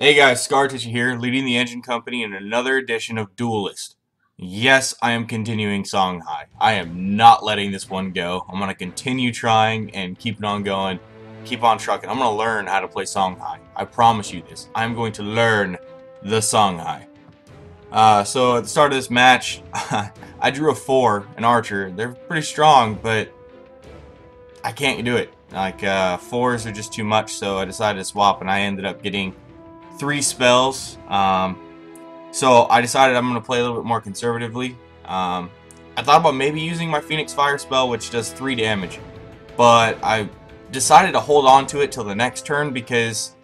Hey guys, Skartishu here, leading the engine company in another edition of Duelyst. Yes, I am continuing Songhai. I am not letting this one go. I'm going to continue trying and keep it on going, keep on trucking. I'm going to learn how to play Songhai. I promise you this. I'm going to learn the Songhai. So at the start of this match, I drew a 4, an archer. They're pretty strong, but I can't do it. Like, 4s are just too much, so I decided to swap, and I ended up getting 3 spells. So I decided I'm going to play a little bit more conservatively. I thought about maybe using my Phoenix Fire spell, which does 3 damage, but I decided to hold on to it till the next turn because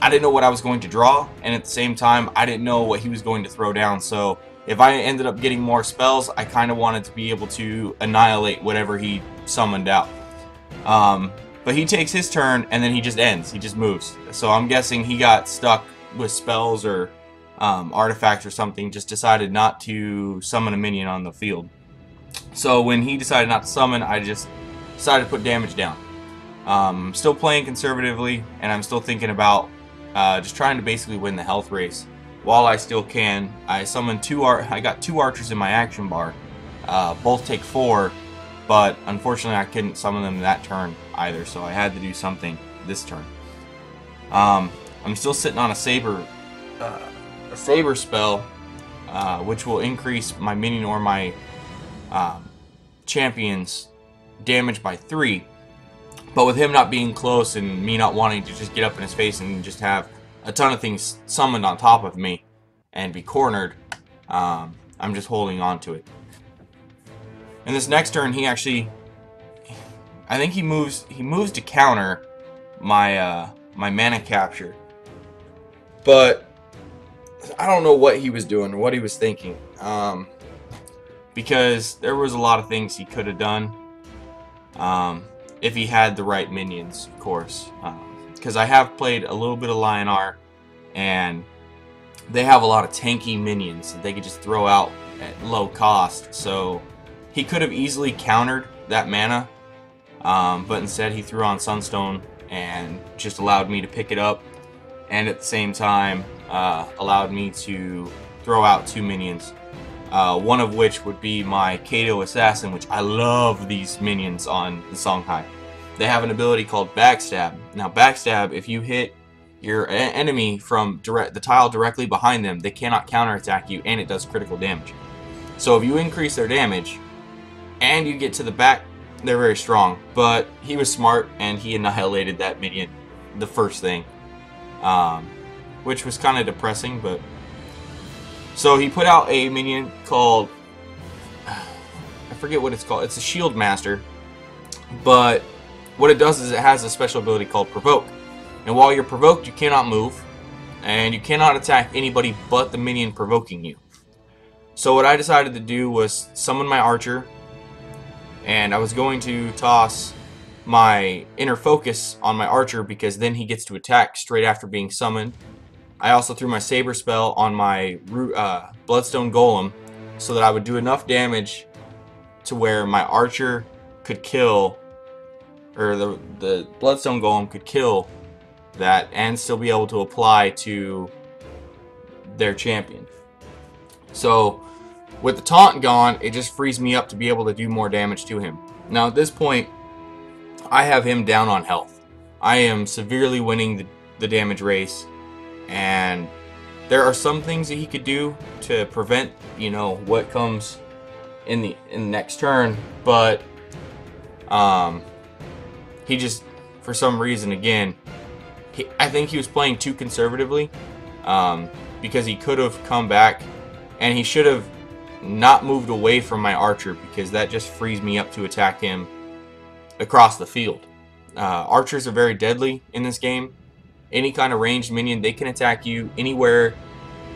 I didn't know what I was going to draw, and at the same time I didn't know what he was going to throw down. So if I ended up getting more spells, I kind of wanted to be able to annihilate whatever he summoned out. But he takes his turn and then he just ends. He just moves. So I'm guessing he got stuck with spells or artifacts or something. Just decided not to summon a minion on the field. So when he decided not to summon, I just decided to put damage down. Still playing conservatively, and I'm still thinking about just trying to basically win the health race while I still can. I summoned I got 2 archers in my action bar. Both take 4. But unfortunately, I couldn't summon them that turn either, so I had to do something this turn. I'm still sitting on a saber spell, which will increase my minion or my champion's damage by 3. But with him not being close and me not wanting to just get up in his face and just have a ton of things summoned on top of me and be cornered, I'm just holding on to it. And this next turn, he actually, I think he moves to counter my my mana capture. But I don't know what he was doing or what he was thinking, because there was a lot of things he could have done if he had the right minions, of course. Because I have played a little bit of Lyonar, and they have a lot of tanky minions that they could just throw out at low cost. So he could have easily countered that mana, but instead he threw on Sunstone and just allowed me to pick it up, and at the same time allowed me to throw out 2 minions, one of which would be my Kato Assassin, which I love these minions on the Songhai. They have an ability called Backstab. Now Backstab, if you hit your enemy from the tile directly behind them, they cannot counterattack you, and it does critical damage. So if you increase their damage and you get to the back, they're very strong. But he was smart, and he annihilated that minion the first thing, which was kind of depressing. But so he put out a minion called, I forget what it's called. It's a Shield Master, but what it does is it has a special ability called Provoke. And while you're provoked, you cannot move, and you cannot attack anybody but the minion provoking you. So what I decided to do was summon my archer, and I was going to toss my inner focus on my archer because then he gets to attack straight after being summoned. I also threw my saber spell on my bloodstone golem so that I would do enough damage to where my archer could kill, or the bloodstone golem could kill that and still be able to apply to their champion. So with the taunt gone, it just frees me up to be able to do more damage to him. Now at this point, I have him down on health. I am severely winning the damage race, and there are some things that he could do to prevent, you know, what comes in the next turn, but he just, for some reason, again, I think he was playing too conservatively, because he could have come back, and he should have not moved away from my archer, because that just frees me up to attack him across the field. Archers are very deadly in this game. Any kind of ranged minion, they can attack you anywhere,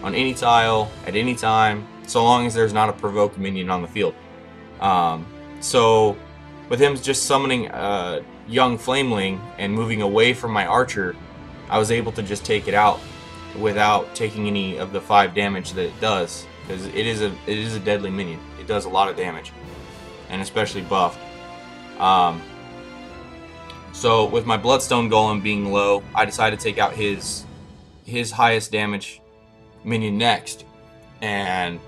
on any tile, at any time, so long as there's not a provoked minion on the field. So with him just summoning a young flameling and moving away from my archer, I was able to just take it out without taking any of the 5 damage that it does, because it is a deadly minion. It does a lot of damage, and especially buffed. So with my Bloodstone Golem being low, I decided to take out his his highest damage minion next, and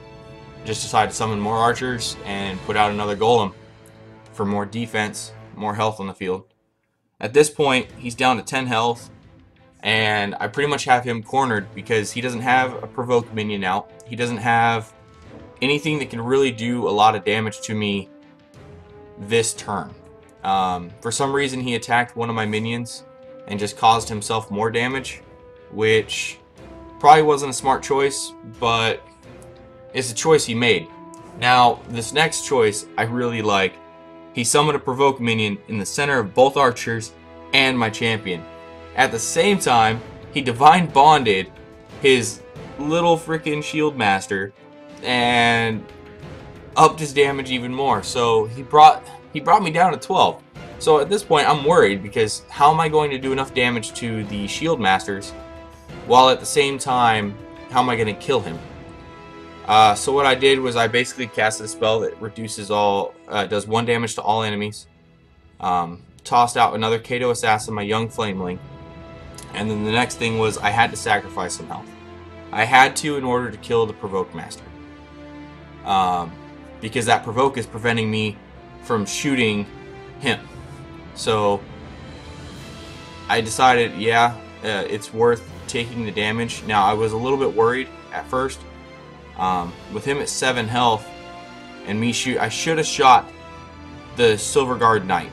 just decided to summon more archers and put out another golem for more defense, more health on the field. At this point, he's down to 10 health, and I pretty much have him cornered because he doesn't have a provoke minion out. He doesn't have anything that can really do a lot of damage to me this turn. For some reason, he attacked one of my minions and just caused himself more damage, which probably wasn't a smart choice, but it's a choice he made. Now, this next choice I really like. He summoned a provoke minion in the center of both archers and my champion. At the same time, he divine bonded his little freaking shield master and upped his damage even more. So he brought me down to 12. So at this point, I'm worried because how am I going to do enough damage to the shield masters while at the same time, how am I going to kill him? So what I did was I basically casted a spell that reduces all, does 1 damage to all enemies. Tossed out another Kato Assassin, my young Flameling. And then the next thing was I had to sacrifice some health. I had to in order to kill the Provoke Master. Because that Provoke is preventing me from shooting him. So I decided, yeah, it's worth taking the damage. Now I was a little bit worried at first. With him at 7 health and me I should have shot the Silverguard Knight.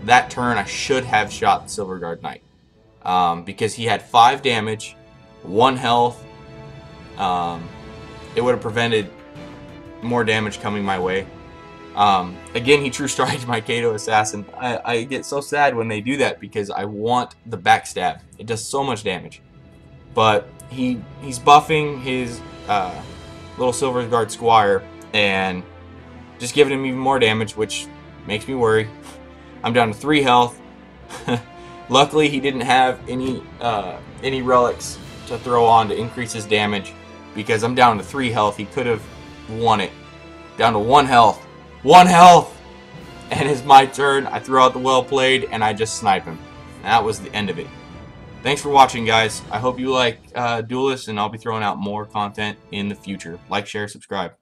That turn I should have shot the Silverguard Knight. Because he had 5 damage, 1 health. It would have prevented more damage coming my way. Again, he true striked my Kato Assassin. I get so sad when they do that because I want the backstab. It does so much damage. But he's buffing his little Silverguard Squire and just giving him even more damage, which makes me worry. I'm down to 3 health. Luckily, he didn't have any relics to throw on to increase his damage because I'm down to 3 health. He could have won it. Down to 1 health. 1 health! And it's my turn. I throw out the well played and I just snipe him. That was the end of it. Thanks for watching, guys. I hope you like Duelyst, and I'll be throwing out more content in the future. Like, share, subscribe.